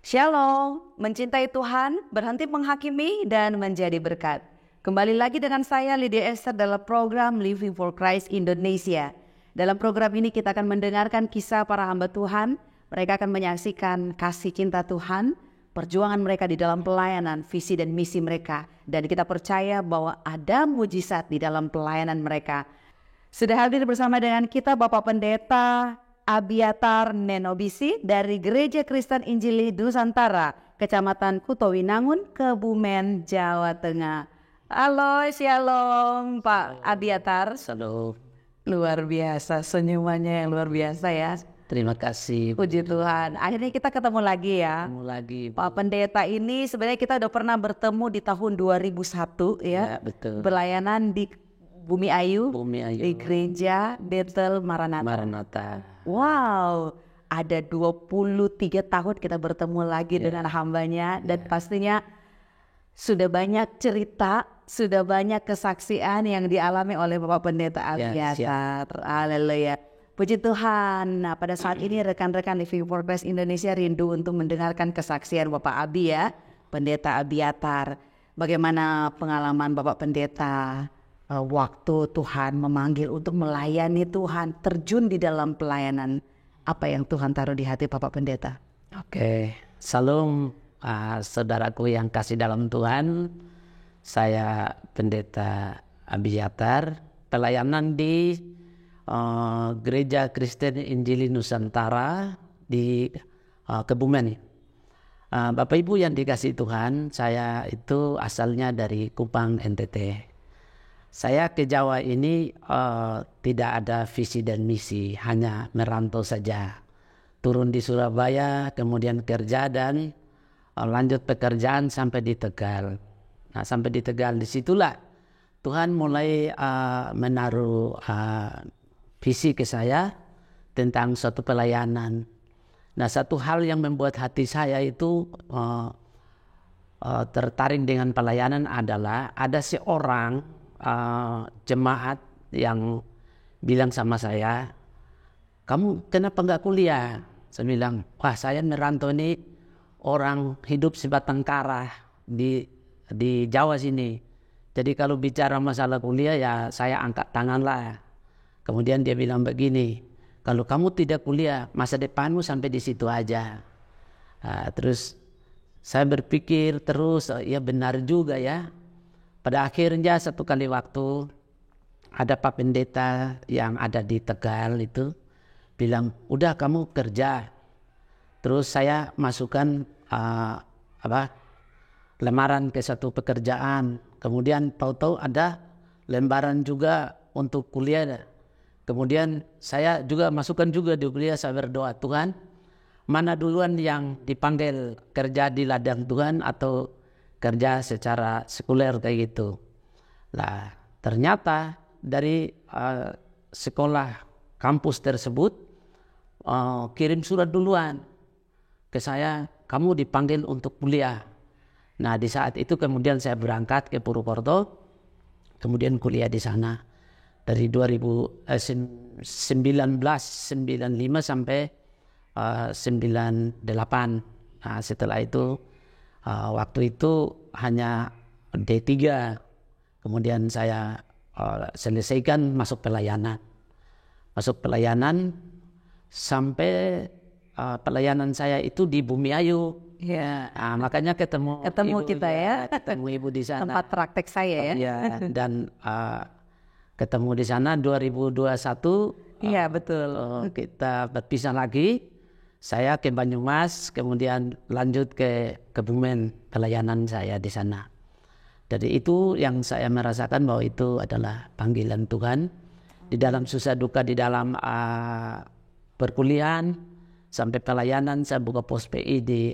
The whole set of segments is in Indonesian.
Shalom, mencintai Tuhan, berhenti menghakimi, dan menjadi berkat. Kembali lagi dengan saya Lydia Esther dalam program Living for Christ Indonesia. Dalam program ini kita akan mendengarkan kisah para hamba Tuhan. Mereka akan menyaksikan kasih cinta Tuhan, perjuangan mereka di dalam pelayanan, visi dan misi mereka. Dan kita percaya bahwa ada mujizat di dalam pelayanan mereka. Sudah hadir bersama dengan kita Bapak Pendeta Abiatar Nenobisi dari Gereja Kristen Injili Nusantara, Kecamatan Kutowinangun, Kebumen, Jawa Tengah. Halo, shalom Pak Abiatar. Halo. Luar biasa, senyumannya yang luar biasa ya. Terima kasih. Puji Tuhan, akhirnya kita ketemu lagi ya. Ketemu lagi. Pak Pendeta ini sebenarnya kita udah pernah bertemu di tahun 2001 ya. Ya, betul. Berlayanan di Bumi Ayu, di Gereja Bethel Maranatha. Wow, ada 23 tahun kita bertemu lagi dengan hambanya. Dan pastinya sudah banyak cerita, sudah banyak kesaksian yang dialami oleh Bapak Pendeta Abiatar. Haleluya. Puji Tuhan. Nah, pada saat ini rekan-rekan Living for Christ Indonesia rindu untuk mendengarkan kesaksian Bapak Abi ya, Pendeta Abiatar. Bagaimana pengalaman Bapak Pendeta waktu Tuhan memanggil untuk melayani Tuhan, terjun di dalam pelayanan, apa yang Tuhan taruh di hati Bapak Pendeta? Oke, salam saudaraku yang kasih dalam Tuhan. Saya Pendeta Abiatar, pelayanan di Gereja Kristen Injili Nusantara di Kebumen. Bapak Ibu yang dikasih Tuhan, saya itu asalnya dari Kupang, NTT. Saya ke Jawa ini tidak ada visi dan misi, hanya merantau saja. Turun di Surabaya, kemudian kerja dan lanjut pekerjaan sampai di Tegal. Nah, sampai di Tegal disitulah Tuhan mulai menaruh visi ke saya tentang suatu pelayanan. Nah, satu hal yang membuat hati saya itu tertarik dengan pelayanan adalah ada seorang jemaat yang bilang sama saya, kamu kenapa nggak kuliah? Saya bilang, wah saya merantau ini orang hidup sebatang kara di Jawa sini. Jadi kalau bicara masalah kuliah ya saya angkat tangan lah. Kemudian dia bilang begini, kalau kamu tidak kuliah masa depanmu sampai di situ aja. Terus saya berpikir terus, ya benar juga ya. Pada akhirnya satu kali waktu ada Pak Pendeta yang ada di Tegal itu bilang, udah kamu kerja. Terus saya masukkan lamaran ke satu pekerjaan. Kemudian tahu-tahu ada lembaran juga untuk kuliah. Kemudian saya juga masukkan juga di kuliah, saya berdoa, Tuhan mana duluan yang dipanggil kerja di ladang Tuhan atau kerja secara sekuler kayak gitu. Nah, ternyata dari sekolah kampus tersebut kirim surat duluan ke saya, kamu dipanggil untuk kuliah. Nah, di saat itu kemudian saya berangkat ke Purwokerto, kemudian kuliah di sana dari 1995 sampai 98. Nah, setelah itu waktu itu hanya D3, kemudian saya selesaikan masuk pelayanan sampai pelayanan saya itu di Bumi Ayu. Ya, makanya ketemu kita ya, ketemu ibu di sana. Tempat praktek saya ya. Ya, dan ketemu di sana 2021. Iya betul. Kita berpisah lagi. Saya ke Banyumas, kemudian lanjut ke Kebumen, pelayanan saya di sana. Jadi itu yang saya merasakan bahwa itu adalah panggilan Tuhan. Di dalam susah duka, di dalam perkuliahan, sampai pelayanan saya buka pos PI di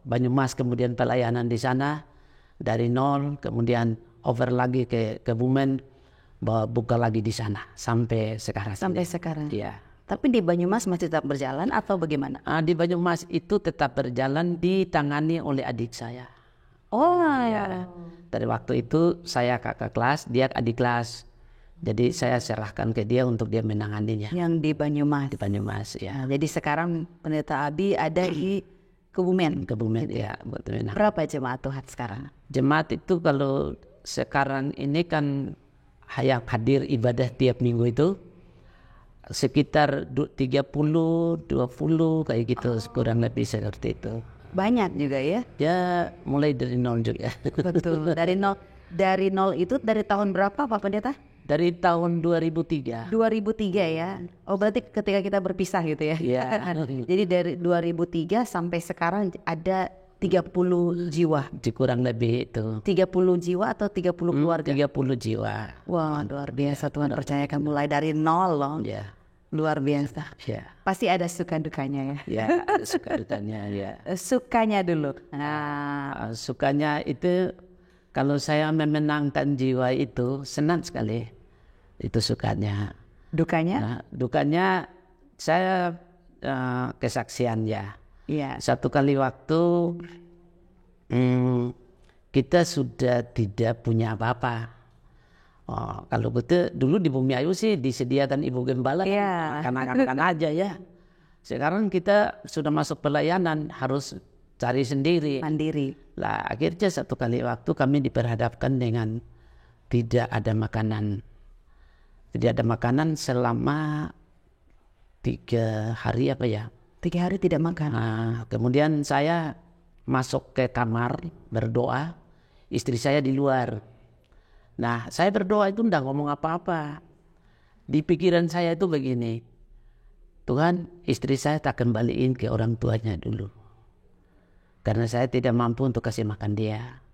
Banyumas, kemudian pelayanan di sana dari nol, kemudian over lagi ke Kebumen, buka lagi di sana sampai sekarang. Sampai sekarang. Iya. Tapi di Banyumas masih tetap berjalan atau bagaimana? Di Banyumas itu tetap berjalan, ditangani oleh adik saya. Oh ya. Dari waktu itu saya kakak kelas, dia adik kelas. Jadi saya serahkan ke dia untuk dia menanganinya. Yang di Banyumas. Di Banyumas, ya. Nah, jadi sekarang Pendeta Abi ada di Kebumen. Kebumen ya, buat Minang. Berapa jemaat Tuhan sekarang? Jemaat itu kalau sekarang ini kan yang hadir ibadah tiap minggu itu sekitar 30, 20 kayak gitu, kurang lebih seperti itu. Banyak juga ya? Ya mulai dari nol juga. Betul, dari nol. Dari nol itu dari tahun berapa Pak Pendeta? Dari tahun 2003. 2003 ya. Oh berarti ketika kita berpisah gitu ya. Iya. Jadi dari 2003 sampai sekarang ada 30 jiwa. Kurang lebih itu. 30 jiwa atau 30 keluarga? 30 jiwa. Wah, luar biasa, Tuhan percayakan mulai dari nol loh. Ya. Luar biasa. Ya. Pasti ada suka dukanya ya. Ya, ada suka dukanya ya. Sukanya dulu. Nah, sukanya itu kalau saya memenangkan jiwa itu senang sekali. Itu sukanya. Dukanya? Nah, dukanya saya kesaksian ya. Iya. Satu kali waktu kita sudah tidak punya apa-apa. Oh, kalau betul dulu di Bumi Ayu sih disediakan ibu gembala, makan aja ya. Sekarang kita sudah masuk pelayanan harus cari sendiri. Mandiri. Lah akhirnya satu kali waktu kami diperhadapkan dengan tidak ada makanan. Tidak ada makanan selama 3 hari apa ya? 3 hari tidak makan. Nah, kemudian saya masuk ke kamar berdoa, istri saya di luar. Nah, saya berdoa itu enggak ngomong apa-apa. Di pikiran saya itu begini, Tuhan, istri saya tak kembaliin ke orang tuanya dulu. Karena saya tidak mampu untuk kasih makan dia.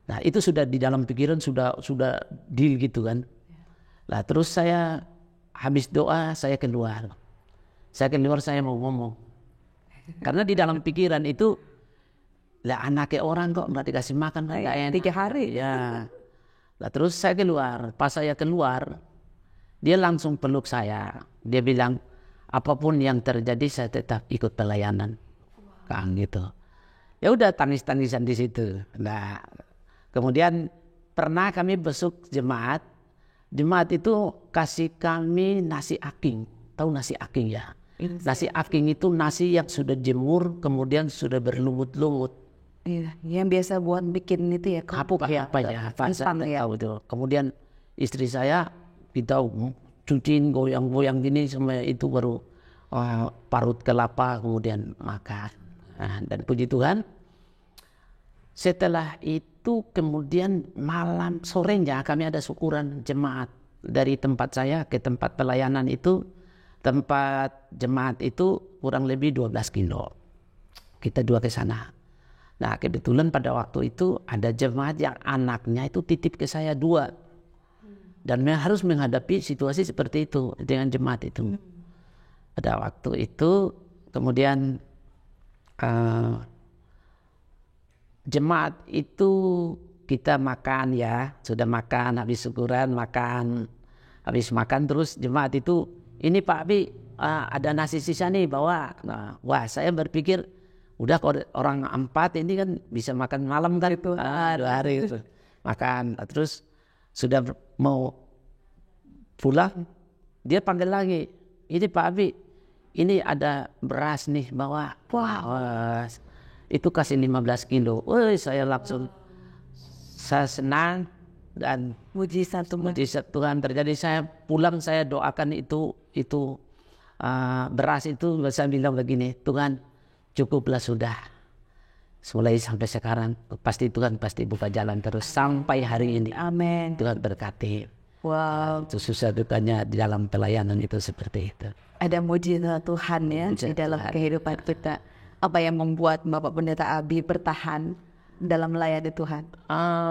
Nah, itu sudah di dalam pikiran sudah deal gitu kan. Nah, terus saya habis doa saya keluar. Saya keluar saya mau ngomong. Karena di dalam pikiran itu, lah anaknya orang kok nggak dikasih makan kan nggak enak. 3 hari. Ya. Nah, terus saya keluar. Pas saya keluar, dia langsung peluk saya. Dia bilang, apapun yang terjadi saya tetap ikut pelayanan. Kan gitu. Ya udah tangis-tangisan di situ. Nah, kemudian pernah kami besuk jemaat. Jemaat itu kasih kami nasi aking. Tahu nasi aking ya? Nasi aking itu nasi yang sudah jemur kemudian sudah berlumut-lumut. Iya, yang biasa buat bikin itu ya, kerupuk ya. Apa ya? Instan ya. Kemudian istri saya kita cuciin goyang-goyang gini sampai itu baru parut kelapa kemudian makan. Nah, dan puji Tuhan setelah itu kemudian malam sorenya kami ada syukuran jemaat dari tempat saya ke tempat pelayanan itu. Tempat jemaat itu kurang lebih 12 kilo. Kita 2 ke sana. Nah, kebetulan pada waktu itu ada jemaat yang anaknya itu titip ke saya 2. Dan harus menghadapi situasi seperti itu dengan jemaat itu. Pada waktu itu kemudian jemaat itu kita makan ya. Sudah makan, habis syukuran makan. Habis makan terus jemaat itu, ini Pak Abi ada nasi sisa nih bawa. Nah, wah saya berpikir udah kalau orang 4 ini kan bisa makan malam kan itu 2 hari itu makan. Terus sudah mau pulang dia panggil lagi, ini Pak Abi ini ada beras nih bawa. Wah, itu kasih 15 kilo. Saya langsung saya senang dan mujizat Tuhan terjadi. Saya pulang saya doakan itu beras itu, saya bilang begini, Tuhan cukuplah sudah. Mulai sampai sekarang pasti Tuhan pasti buka jalan terus sampai hari ini. Amin. Tuhan berkati. Wow. Itu susah dukanya di dalam pelayanan itu seperti itu. Ada mujizat Tuhan ya di dalam kehidupan kita. Apa yang membuat Bapak Pendeta Abi bertahan dalam melayani Tuhan?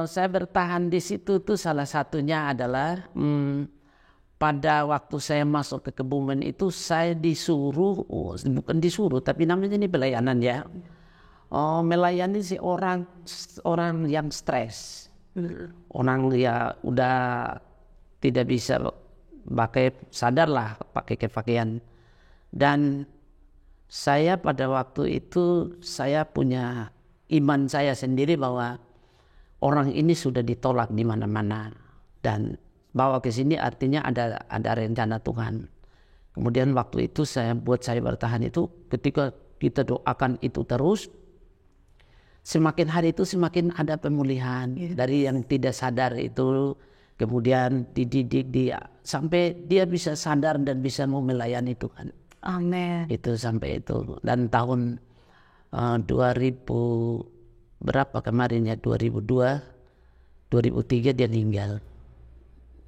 Saya bertahan di situ tuh salah satunya adalah pada waktu saya masuk ke Kebumen itu saya disuruh, bukan disuruh tapi namanya ini pelayanan ya. Melayani si orang yang stres. Orang ya udah tidak bisa sadarlah pakai pakaian. Dan saya pada waktu itu saya punya iman saya sendiri bahwa orang ini sudah ditolak di mana-mana dan bawa ke sini artinya ada rencana Tuhan. Kemudian waktu itu saya bertahan itu ketika kita doakan itu terus semakin hari itu semakin ada pemulihan. Dari yang tidak sadar itu kemudian dididik dia sampai dia bisa sadar dan bisa mau melayani Tuhan. Amin. Itu sampai itu. Dan tahun 2000 berapa kemarin ya, 2002 2003 dia meninggal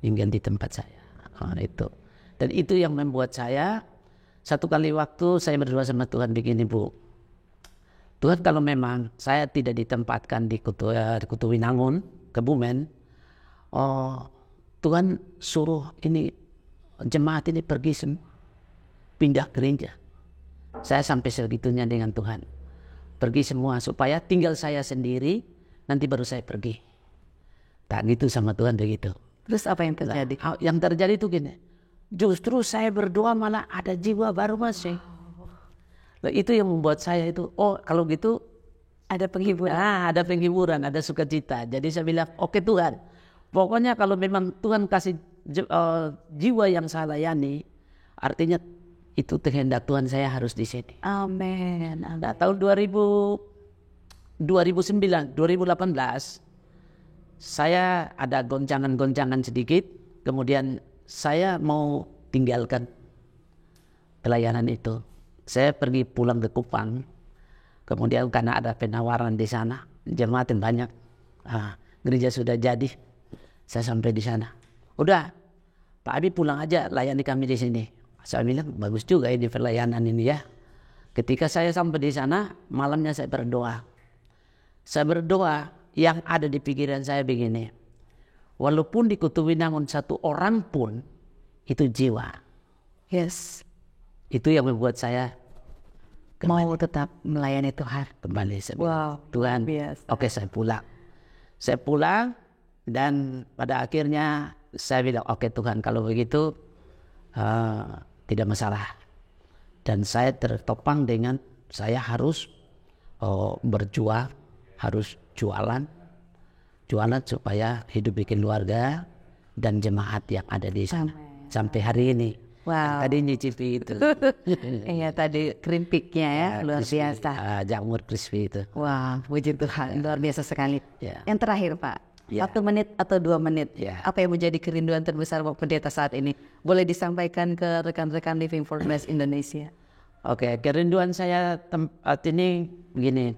di tempat saya. Itu. Dan itu yang membuat saya satu kali waktu saya berdoa sama Tuhan begini, Bu. Tuhan, kalau memang saya tidak ditempatkan di Kutu Winangun, Kebumen, Tuhan suruh ini jemaat ini pergi pindah gereja. Saya sampai segitunya dengan Tuhan. Pergi semua supaya tinggal saya sendiri, nanti baru saya pergi. Tak gitu sama Tuhan begitu. Terus apa yang terjadi? Nah, yang terjadi itu gini. Justru saya berdoa malah ada jiwa baru masih. Nah, itu yang membuat saya itu, kalau gitu ada penghiburan. Ada penghiburan, ada sukacita. Jadi saya bilang, oke Tuhan, pokoknya kalau memang Tuhan kasih jiwa yang saya layani, artinya itu kehendak Tuhan, saya harus di sini. Amin. Nah, tahun 2018 saya ada goncangan sedikit, kemudian saya mau tinggalkan pelayanan itu. Saya pergi pulang ke Kupang, kemudian karena ada penawaran di sana, jemaat yang banyak, gereja sudah jadi, saya sampai di sana. Udah, Pak Abi pulang aja, layani kami di sini. Saya bilang bagus juga ini pelayanan ini ya. Ketika saya sampai di sana, malamnya saya berdoa. Saya berdoa, yang ada di pikiran saya begini, walaupun di Kutu Winangun satu orang pun itu jiwa. Yes. Itu yang membuat saya mau tetap melayani Tuhan. Kembali saya bilang, Tuhan, oke saya pulang. Saya pulang dan pada akhirnya saya bilang, oke Tuhan, kalau begitu tidak masalah. Dan saya tertopang dengan saya harus berjuang, harus jualan supaya hidup bikin keluarga dan jemaat yang ada di sana. Sampai hari ini. Wow. Tadi nyicipi itu. Iya, tadi keripiknya ya, luar biasa. Jamur crispy itu. Wah, puji Tuhan, luar biasa sekali. Yang terakhir Pak, 1 menit atau 2 menit, apa yang menjadi kerinduan terbesar Bapak Pendeta saat ini? Boleh disampaikan ke rekan-rekan Living for Christ Indonesia. Oke, kerinduan saya tempat ini begini.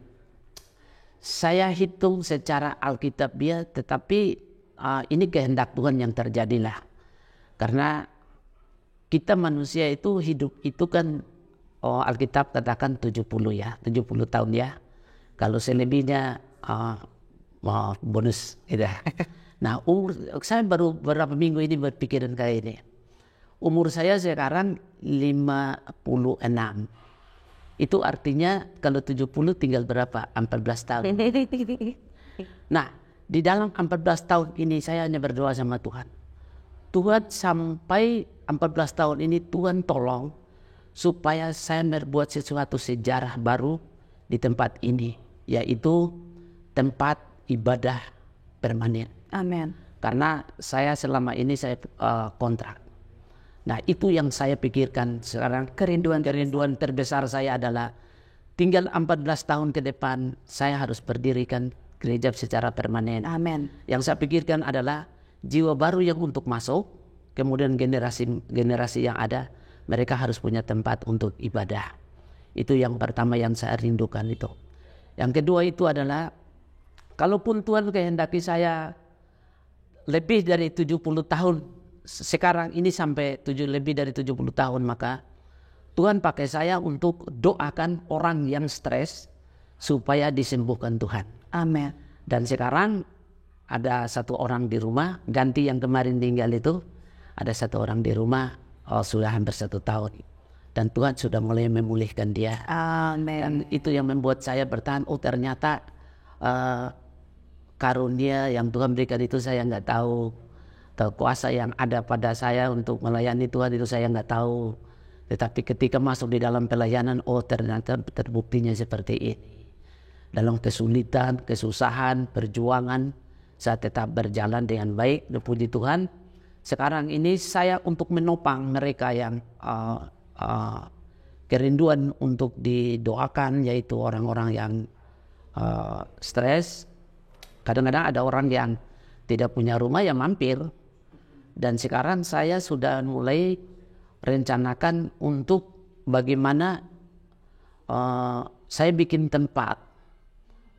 Saya hitung secara Alkitabiah, tetapi ini kehendak Tuhan yang terjadilah. Karena kita manusia itu hidup itu kan Alkitab katakan 70 tahun ya. Kalau selebihnya bonus gitu. Nah, saya baru beberapa minggu ini berpikiran kayak ini. Umur saya sekarang 56. Itu artinya kalau 70 tinggal berapa? 14 tahun. Nah, di dalam 14 tahun ini saya hanya berdoa sama Tuhan. Tuhan, sampai 14 tahun ini Tuhan tolong supaya saya berbuat sesuatu sejarah baru di tempat ini, yaitu tempat ibadah permanen. Amin. Karena saya selama ini saya kontrak. Nah, itu yang saya pikirkan sekarang. Kerinduan terbesar saya adalah tinggal 14 tahun ke depan saya harus berdirikan gereja secara permanen. Amin. Yang saya pikirkan adalah jiwa baru yang untuk masuk, kemudian generasi yang ada, mereka harus punya tempat untuk ibadah. Itu yang pertama yang saya rindukan itu. Yang kedua itu adalah, kalaupun Tuhan kehendaki saya lebih dari 70 tahun, sekarang ini sampai lebih dari 70 tahun, maka Tuhan pakai saya untuk doakan orang yang stres supaya disembuhkan Tuhan. Amin. Dan sekarang ada satu orang di rumah, ganti yang kemarin tinggal itu, ada satu orang di rumah, sudah hampir 1 tahun. Dan Tuhan sudah mulai memulihkan dia. Amin. Dan itu yang membuat saya bertahan, ternyata karunia yang Tuhan berikan itu saya nggak tahu. Kuasa yang ada pada saya untuk melayani Tuhan itu saya nggak tahu. Tetapi ketika masuk di dalam pelayanan, ternyata terbuktinya seperti ini. Dalam kesulitan, kesusahan, perjuangan, saya tetap berjalan dengan baik, puji Tuhan. Sekarang ini saya untuk menopang mereka yang kerinduan untuk didoakan, yaitu orang-orang yang stres. Kadang-kadang ada orang yang tidak punya rumah yang mampir. Dan sekarang saya sudah mulai rencanakan untuk bagaimana saya bikin tempat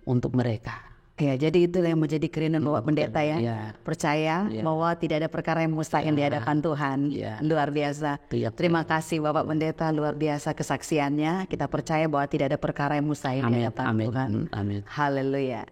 untuk mereka. Ya, jadi itu yang menjadi kerinduan Bapak Pendeta ya. Percaya bahwa tidak ada perkara yang mustahil di hadapan Tuhan. Luar biasa. Terima kasih Bapak Pendeta, luar biasa kesaksiannya. Kita percaya bahwa tidak ada perkara yang mustahil di hadapan Tuhan. Amin. Haleluya.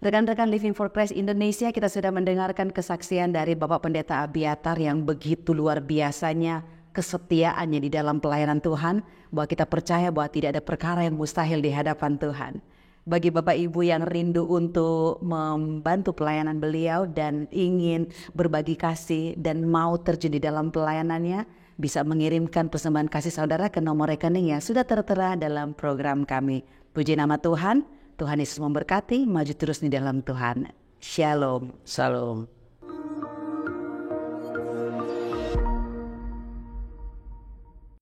Rekan-rekan Living for Christ Indonesia, kita sudah mendengarkan kesaksian dari Bapak Pendeta Abiatar yang begitu luar biasanya kesetiaannya di dalam pelayanan Tuhan, bahwa kita percaya bahwa tidak ada perkara yang mustahil di hadapan Tuhan. Bagi Bapak Ibu yang rindu untuk membantu pelayanan beliau dan ingin berbagi kasih dan mau terjun di dalam pelayanannya, bisa mengirimkan persembahan kasih saudara ke nomor rekening yang sudah tertera dalam program kami. Puji nama Tuhan, Tuhan Yesus memberkati, maju terus di dalam Tuhan. Shalom. Salam.